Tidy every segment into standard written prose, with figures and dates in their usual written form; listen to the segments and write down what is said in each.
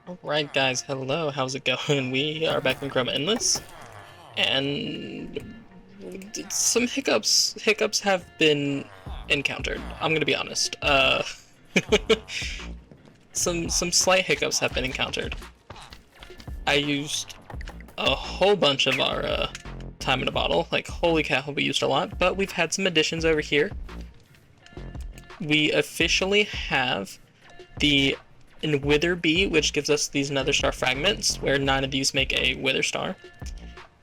Alright guys, hello, how's it going? We are back in Chroma Endless, and some hiccups have been encountered. I'm gonna be honest. Some slight hiccups have been encountered. I used a whole bunch of our time in a bottle, like holy cow, we used a lot, but we've had some additions over here. We officially have the Wither Bee, which gives us these Nether Star fragments, where 9 of these make a Wither Star.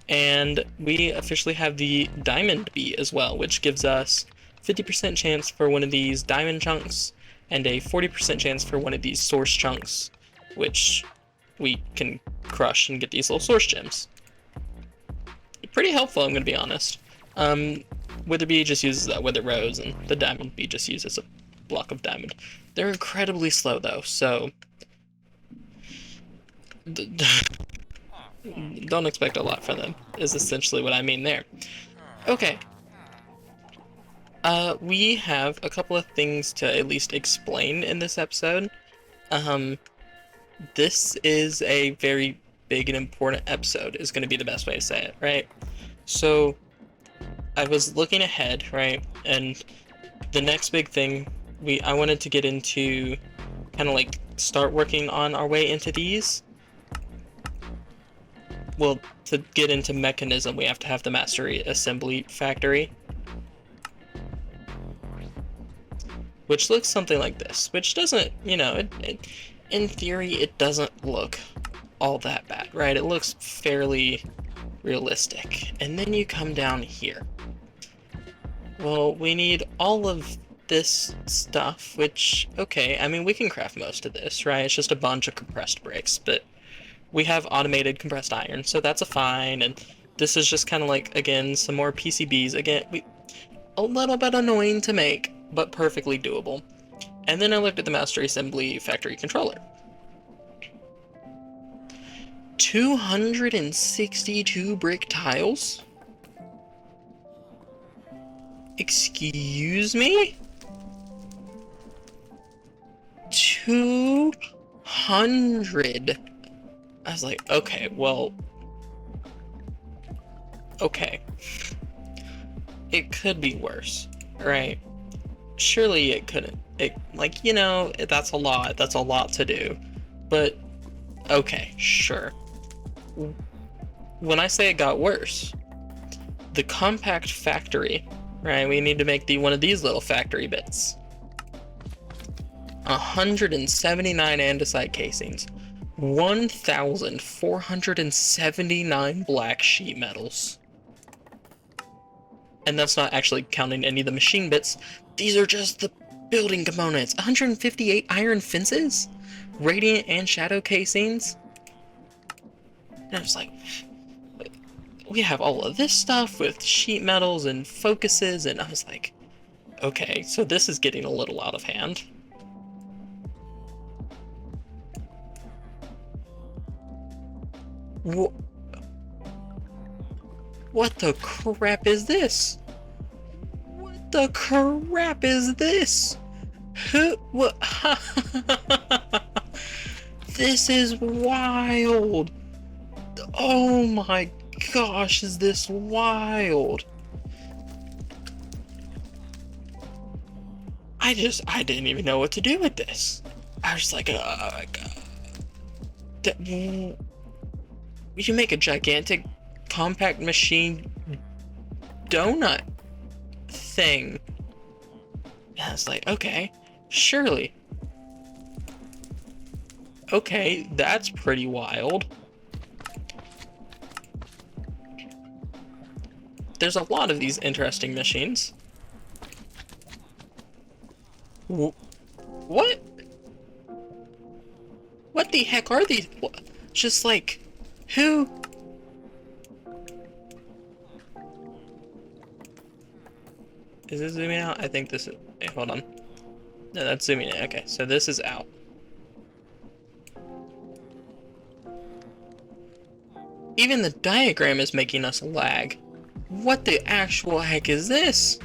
And we officially have the Diamond Bee as well, which gives us 50% chance for one of these diamond chunks, and a 40% chance for one of these source chunks, which we can crush and get these little source gems. Pretty helpful, I'm gonna be honest. Wither Bee just uses that Wither Rose, and the Diamond Bee just uses a block of diamond. They're incredibly slow though, so don't expect a lot from them, is essentially what I mean there. Okay. We have a couple of things to at least explain in this episode. This is a very big and important episode, is going to be the best way to say it, right? So, I was looking ahead, right, and the next big thing, I wanted to get into, kind of like, start working on our way into these. Well, to get into mechanism, we have to have the mastery assembly factory, which looks something like this, which doesn't, you know, in theory, it doesn't look all that bad, right? It looks fairly realistic. And then you come down here. Well, we need all of this stuff, which, okay, I mean, we can craft most of this, right? It's just a bunch of compressed bricks, but we have automated compressed iron, so that's a fine, and this is just kind of like, again, some more PCBs. Again, a little bit annoying to make, but perfectly doable. And then I looked at the Mastery Assembly Factory Controller. 262 brick tiles? Excuse me? 200. I was like, okay, well, okay. It could be worse, right? Surely it couldn't. Like, you know, that's a lot to do. But, okay, sure. When I say it got worse, the compact factory, right, we need to make one of these little factory bits. 179 andesite casings. 1,479 black sheet metals. And that's not actually counting any of the machine bits. These are just the building components. 158 iron fences, radiant and shadow casings. And I was like, we have all of this stuff with sheet metals and focuses, and I was like, okay, so this is getting a little out of hand. What the crap is this? What the crap is this? What? This is wild. Oh my gosh, is this wild? I didn't even know what to do with this. I was like, we can make a gigantic compact machine donut thing. And I was like, okay, surely. Okay, that's pretty wild. There's a lot of these interesting machines. What? What the heck are these? Just like, who? Is this zooming out? I think this is, wait, hold on. No, that's zooming in. Okay, so this is out. Even the diagram is making us lag. What the actual heck is this?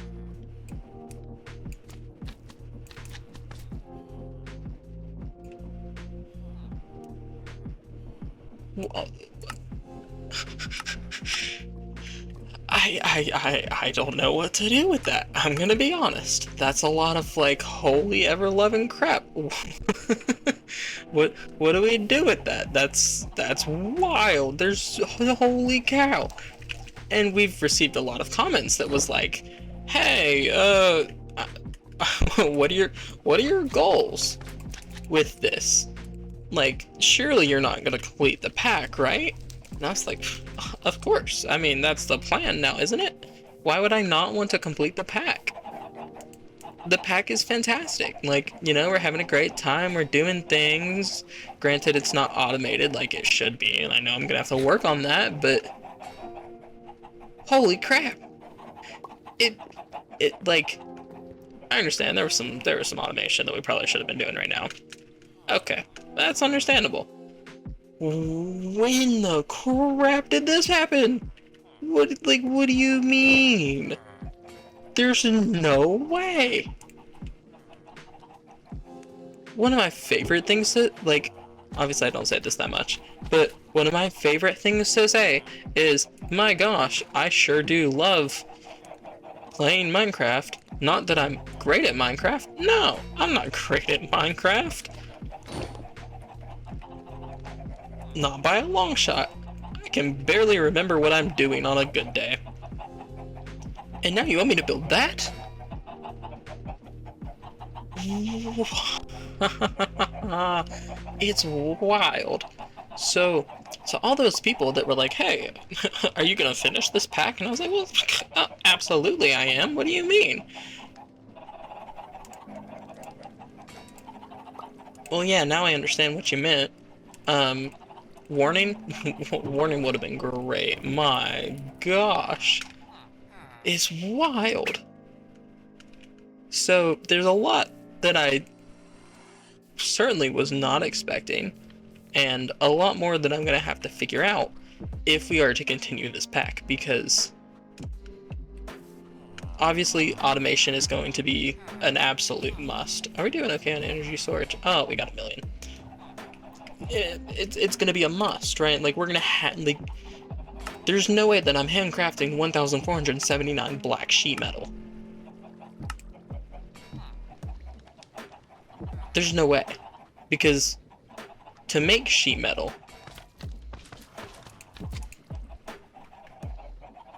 I don't know what to do with that. I'm gonna be honest. That's a lot of like holy ever-loving crap. What do we do with that? That's wild. There's holy cow. And we've received a lot of comments that was like, "Hey, what are your goals with this? Like, surely you're not gonna complete the pack, right?" And I was like, of course. I mean, that's the plan now, isn't it? Why would I not want to complete the pack? The pack is fantastic. Like, you know, we're having a great time. We're doing things. Granted, it's not automated like it should be, and I know I'm gonna have to work on that, but holy crap. It like, I understand there was some automation that we probably should have been doing right now. Okay, that's understandable. When the crap did this happen? What do you mean? There's no way. One of my favorite things to, like, obviously I don't say this that much, but one of my favorite things to say is, my gosh, I sure do love playing Minecraft. Not that I'm great at Minecraft. No, I'm not great at Minecraft. Not by a long shot. I can barely remember what I'm doing on a good day. And now you want me to build that? It's wild. So all those people that were like, "Hey, are you gonna finish this pack?" And I was like, "Well, absolutely I am. What do you mean?" Well, yeah, now I understand what you meant. Warning? Warning would have been great. My gosh. It's wild. So there's a lot that I certainly was not expecting, and a lot more that I'm gonna have to figure out if we are to continue this pack, because obviously automation is going to be an absolute must. Are we doing okay on energy storage? Oh, we got 1 million. It's gonna be a must, right? Like, we're gonna like, there's no way that I'm handcrafting 1,479 black sheet metal. There's no way, because to make sheet metal,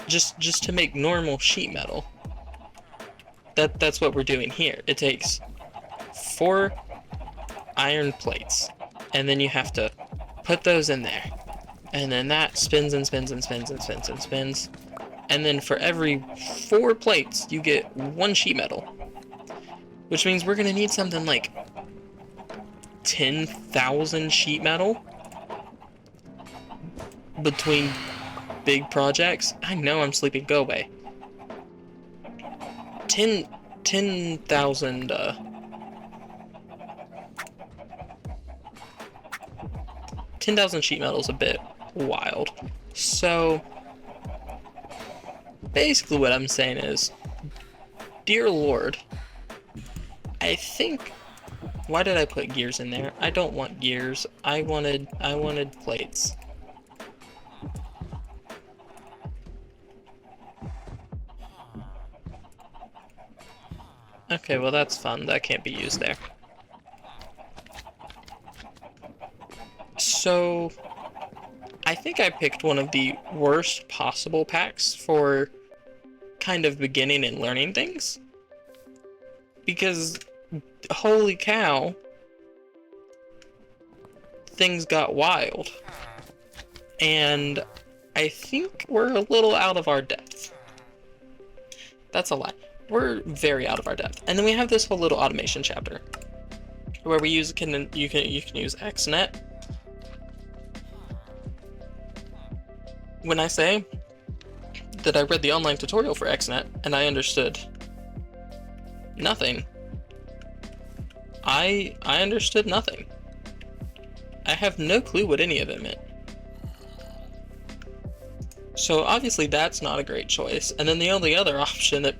just to make normal sheet metal, that's what we're doing here. It takes 4 iron plates, and then you have to put those in there, and then that spins and spins and spins and spins and spins, and then for every 4 plates you get 1 sheet metal, which means we're gonna need something like 10,000 sheet metal between big projects. I know I'm sleeping. Go away. 10,000 10,000 sheet metal is a bit wild. So basically what I'm saying is, dear Lord, I think, why did I put gears in there? I don't want gears. I wanted plates. Okay, well that's fun. That can't be used there. So I think I picked one of the worst possible packs for kind of beginning and learning things, because holy cow, things got wild, and I think we're a little out of our depth. That's a lie. We're very out of our depth. And then we have this whole little automation chapter where we use you can use XNet. When I say that I read the online tutorial for XNet and I understood nothing, I understood nothing. I have no clue what any of it meant. So obviously that's not a great choice. And then the only other option that,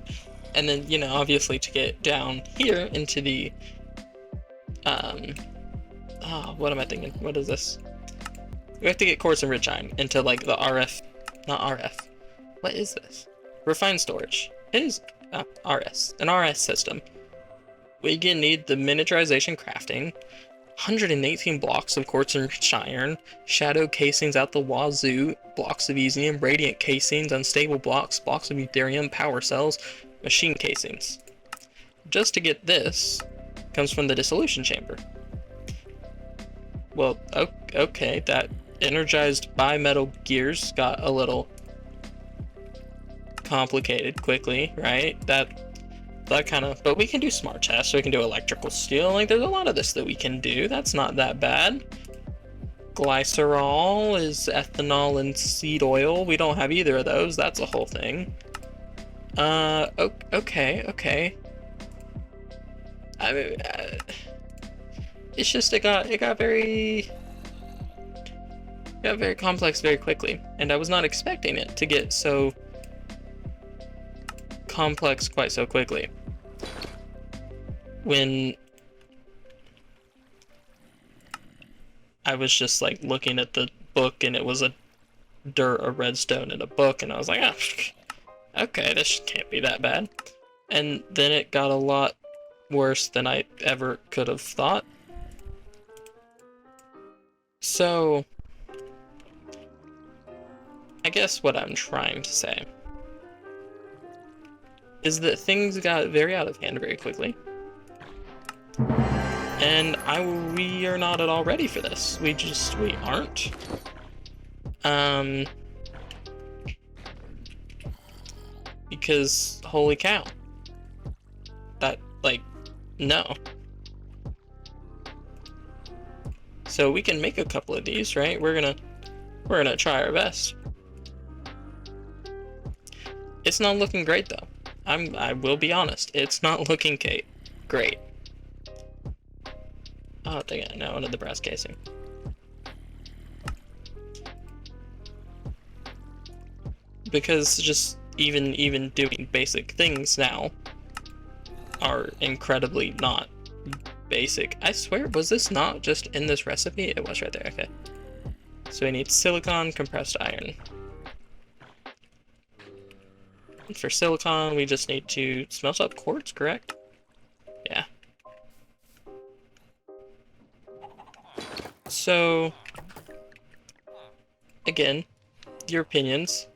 and then, you know, obviously to get down here into the, what am I thinking? What is this? We have to get quartz and rich iron into like the RF, not RF. What is this? Refined storage. It is RS, an RS system. We can need the miniaturization crafting, 118 blocks of quartz and rich iron, shadow casings out the wazoo, blocks of Easium, radiant casings, unstable blocks, blocks of Ethereum, power cells, machine casings. Just to get this comes from the dissolution chamber. Well, okay, that energized bimetal gears got a little complicated quickly, right? That kind of, but we can do smart tests, so we can do electrical steel. Like, there's a lot of this that we can do. That's not that bad. Glycerol is ethanol and seed oil. We don't have either of those. That's a whole thing. Okay. I mean, it's just it got very complex very quickly, and I was not expecting it to get so complex quite so quickly. When I was just like looking at the book, and it was a redstone, and a book, and I was like, oh, okay, this can't be that bad. And then it got a lot worse than I ever could have thought. So, I guess what I'm trying to say is that things got very out of hand very quickly. And we are not at all ready for this. We aren't. Because, holy cow. That, like, no. So we can make a couple of these, right? We're gonna try our best. It's not looking great though. I will be honest. It's not looking great. Oh dang it! No, I wanted the brass casing. Because just even doing basic things now are incredibly not basic. I swear, was this not just in this recipe? It was right there, okay. So we need silicon, compressed iron. And for silicon, we just need to smelt up quartz, correct? Yeah. So, again, your opinions,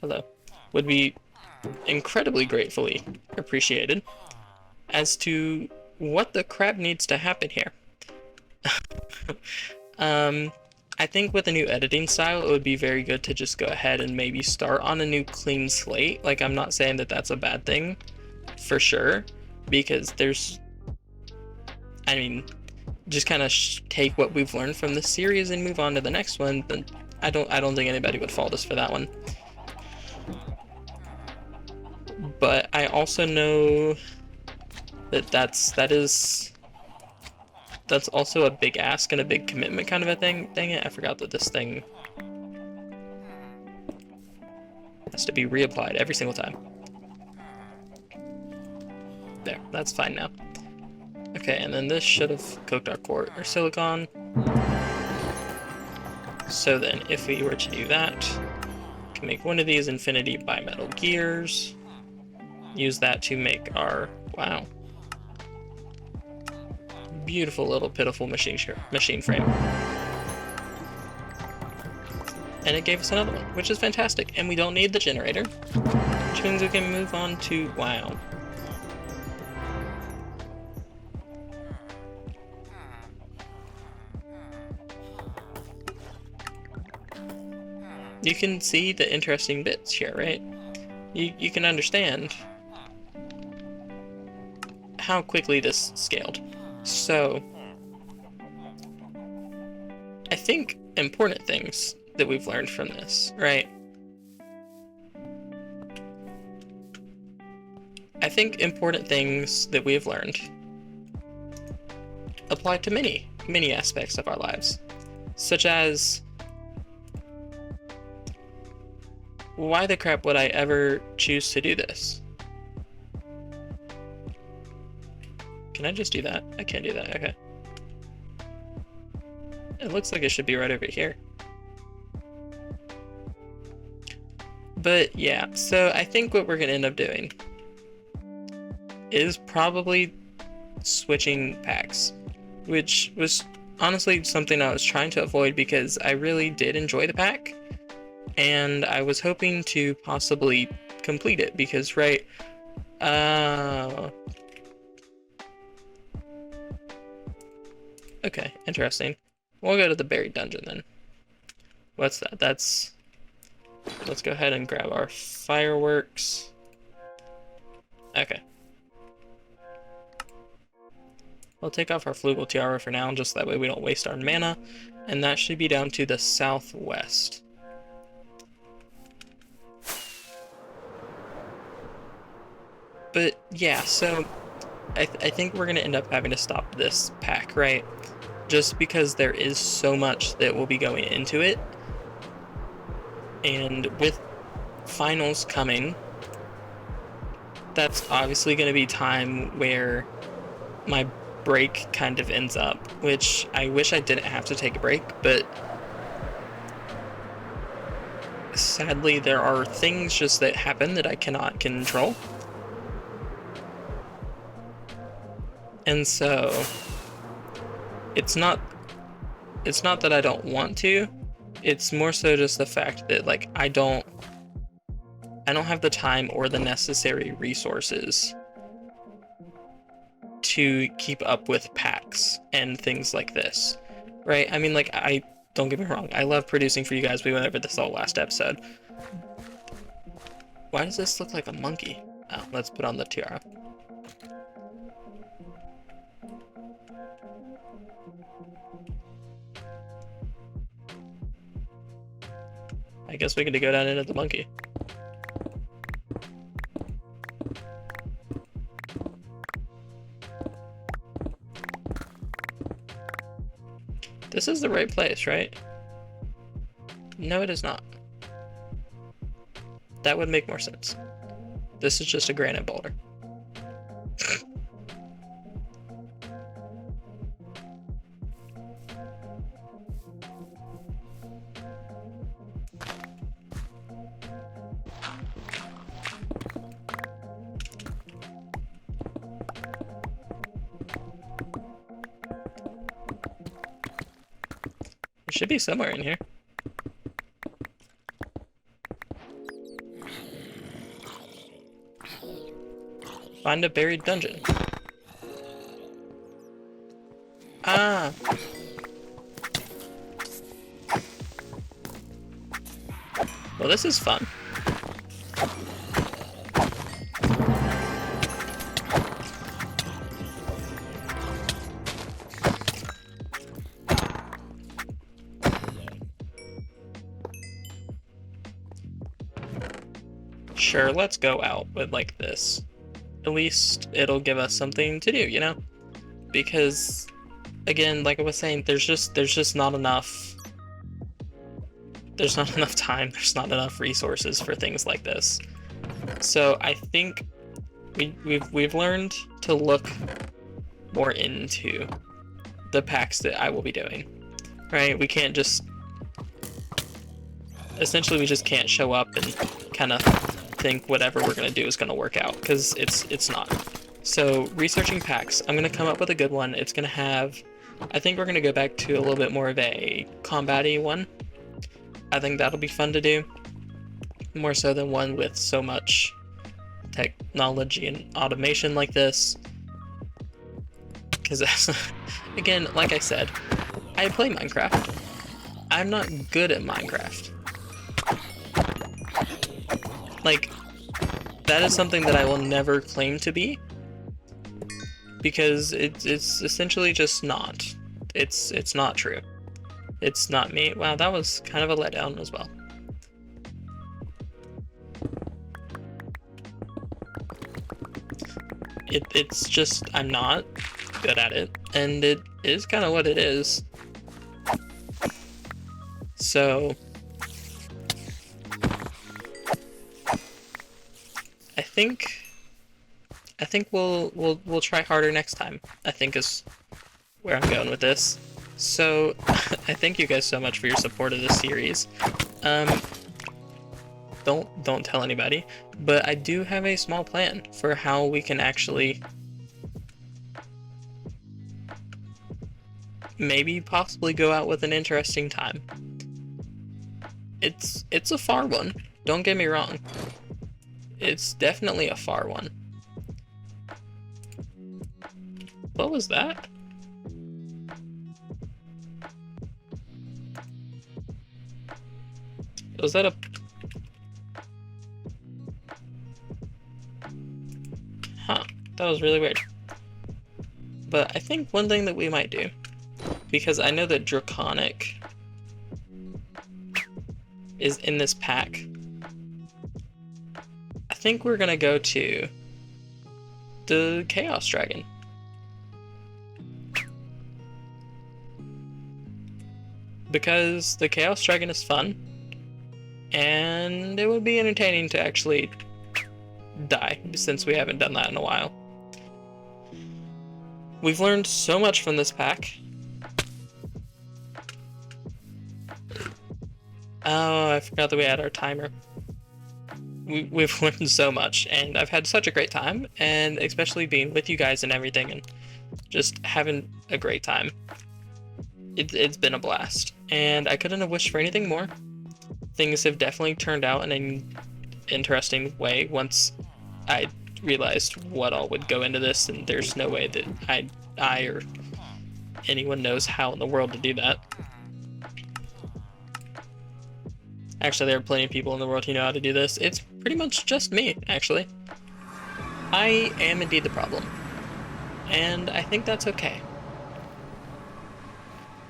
hello, would be incredibly gratefully appreciated as to what the crap needs to happen here. I think with a new editing style, it would be very good to just go ahead and maybe start on a new clean slate. Like, I'm not saying that that's a bad thing, for sure, because I mean, just kind of take what we've learned from this series and move on to the next one. Then I don't think anybody would fault us for that one. But I also know that that's also a big ask and a big commitment kind of a thing. Dang it, I forgot that this thing has to be reapplied every single time. There, that's fine now. Okay, and then this should have cooked our quartz or silicon. So then if we were to do that, we can make one of these infinity bimetal gears. Use that to make our, wow, beautiful little pitiful machine frame. And it gave us another one, which is fantastic. And we don't need the generator, which means we can move on to, wow. You can see the interesting bits here, right? You can understand how quickly this scaled. So, I think important things that we've learned from this, right? I think important things that we've learned apply to many aspects of our lives, such as, why the crap would I ever choose to do this? Can I just do that? I can't do that, okay. It looks like it should be right over here. But yeah, so I think what we're gonna end up doing is probably switching packs, which was honestly something I was trying to avoid because I really did enjoy the pack, and I was hoping to possibly complete it because, right, okay, interesting. We'll go to the buried dungeon then. What's that? Let's go ahead and grab our fireworks. Okay. We'll take off our Flugel Tiara for now, just that way we don't waste our mana, and that should be down to the southwest. But yeah, so I think we're gonna end up having to stop this pack, right? Just because there is so much that will be going into it, and with finals coming, that's obviously going to be time where my break kind of ends up, which I wish I didn't have to take a break, but sadly there are things just that happen that I cannot control. And so it's not that I don't want to, it's more so just the fact that like I don't have the time or the necessary resources to keep up with packs and things like this, right? I mean, like, don't get me wrong, I love producing for you guys. We went over this all last episode. Why does this look like a monkey? Oh, let's put on the tiara. I guess we get to go down into the monkey. This is the right place, right? No, it is not. That would make more sense. This is just a granite boulder. It should be somewhere in here. Find a buried dungeon. Ah! Well, this is fun. Sure, let's go out with like this. At least it'll give us something to do, you know? Because again, like I was saying, there's just not enough. There's not enough time, there's not enough resources for things like this. So I think we've learned to look more into the packs that I will be doing. Right? We can't just essentially we just can't show up and kind of think whatever we're gonna do is gonna work out, because it's not. So researching packs, I'm gonna come up with a good one. It's gonna have, I think we're gonna go back to a little bit more of a combat-y one. I think that'll be fun to do, more so than one with so much technology and automation like this. Because again, like I said, I play Minecraft. I'm not good at Minecraft. Like, that is something that I will never claim to be, because it's essentially just not. It's not true. It's not me. Wow, that was kind of a letdown as well. It's just, I'm not good at it, and it is kind of what it is. So I think we'll try harder next time, I think is where I'm going with this. So I thank you guys so much for your support of this series. don't tell anybody, but I do have a small plan for how we can actually maybe possibly go out with an interesting time. It's a far one, don't get me wrong. It's definitely a far one. What was that? Was that a... Huh, that was really weird. But I think one thing that we might do, because I know that Draconic is in this pack, I think we're gonna go to the Chaos Dragon. Because the Chaos Dragon is fun, and it would be entertaining to actually die, since we haven't done that in a while. We've learned so much from this pack. Oh, I forgot that we had our timer. We've learned so much, and I've had such a great time, and especially being with you guys and everything, and just having a great time. It's been a blast, and I couldn't have wished for anything more. Things have definitely turned out in an interesting way once I realized what all would go into this, and there's no way that I or anyone knows how in the world to do that. Actually, there are plenty of people in the world who know how to do this. It's pretty much just me, actually. I am indeed the problem, and I think that's okay.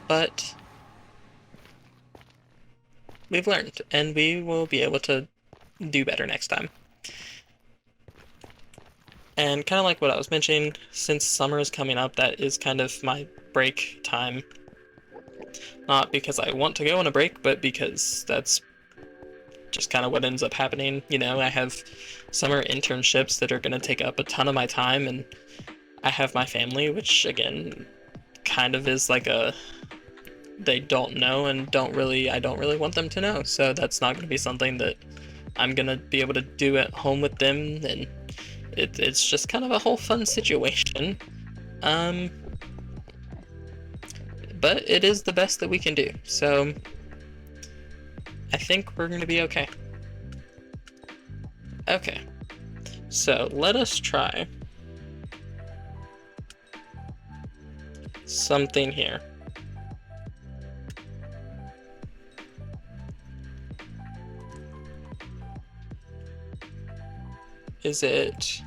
But we've learned, and we will be able to do better next time. And kind of like what I was mentioning, since summer is coming up, that is kind of my break time. Not because I want to go on a break, but because that's just kind of what ends up happening. You know, I have summer internships that are going to take up a ton of my time, and I have my family, which again kind of is like a they don't know and I don't really want them to know. So that's not going to be something that I'm going to be able to do at home with them, and it's just kind of a whole fun situation. But it is the best that we can do. So I think we're going to be okay. Okay. So let us try something here. Is it...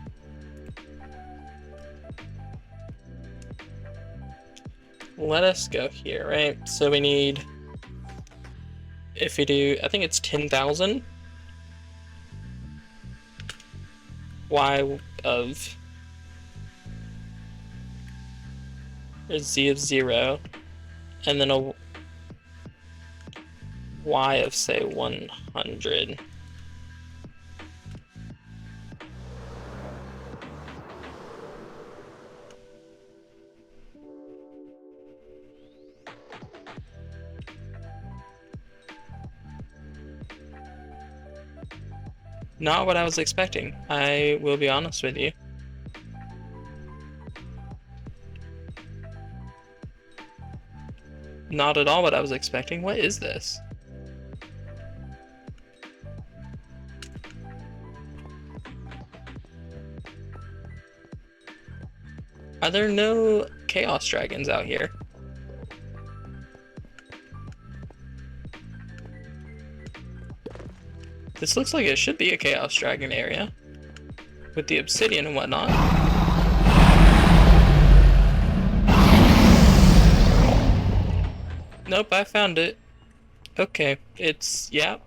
Let us go here, right? So we need, if we do, I think it's 10,000 y of z of 0, and then a y of, say, 100. Not what I was expecting, I will be honest with you. Not at all what I was expecting. What is this? Are there no Chaos Dragons out here? This looks like it should be a Chaos Dragon area, with the obsidian and whatnot. Nope, I found it. Okay, it's, yeah.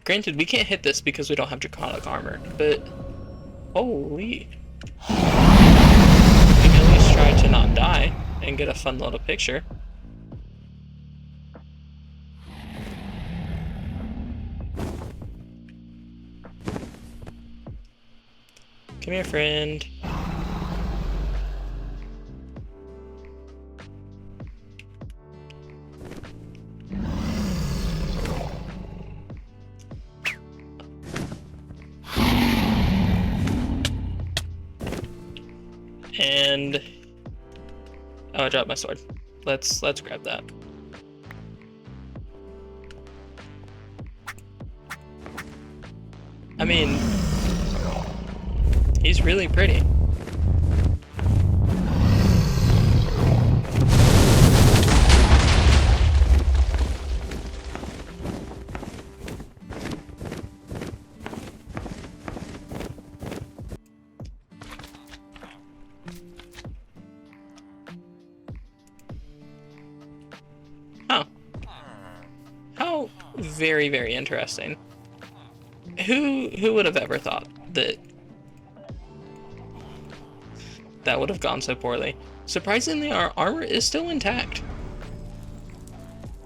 Granted, we can't hit this because we don't have Draconic armor, but holy. We can at least try to not die and get a fun little picture. Come here, friend. Oh, I dropped my sword. Let's grab that. I mean, he's really pretty. Oh. How very, very interesting. Who would have ever thought that that would have gone so poorly? Surprisingly, our armor is still intact.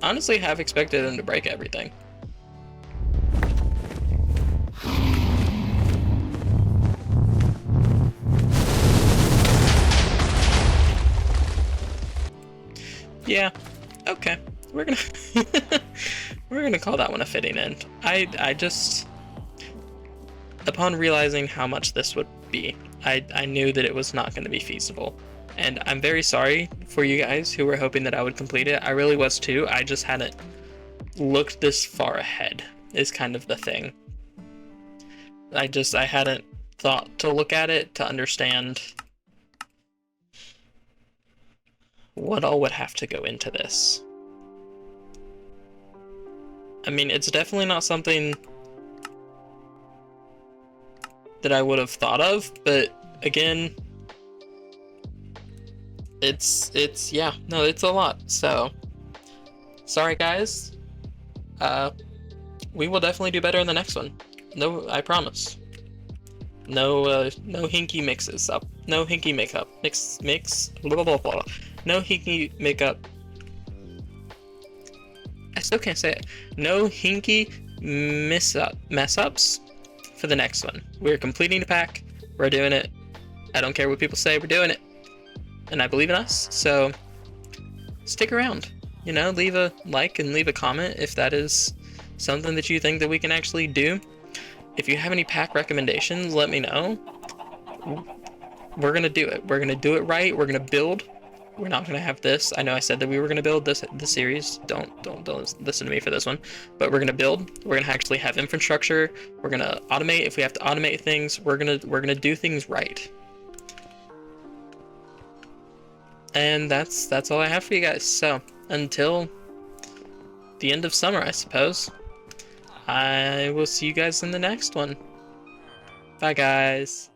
Honestly, have expected him to break everything. Yeah, okay. We're gonna we're gonna call that one a fitting end. I just, upon realizing how much this would be, I knew that it was not going to be feasible. And I'm very sorry for you guys who were hoping that I would complete it. I really was too. I just hadn't looked this far ahead, is kind of the thing. I hadn't thought to look at it to understand what all would have to go into this. I mean, it's definitely not something that I would have thought of, but again, it's yeah, no, it's a lot. So sorry guys. We will definitely do better in the next one. No, I promise. No hinky mixes up. No hinky makeup. Mix blah blah blah. No hinky makeup. I still can't say it. No hinky mess ups for the next one. We're completing the pack. We're doing it. I don't care what people say. We're doing it. And I believe in us. So stick around. You know, leave a like and leave a comment if that is something that you think that we can actually do. If you have any pack recommendations, let me know. We're gonna do it. We're gonna do it right. We're gonna build. We're not gonna have this. I know I said that we were gonna build this series. Don't listen to me for this one. But we're gonna build. We're gonna actually have infrastructure. We're gonna automate if we have to automate things. We're gonna do things right. And that's all I have for you guys. So until the end of summer, I suppose. I will see you guys in the next one. Bye, guys.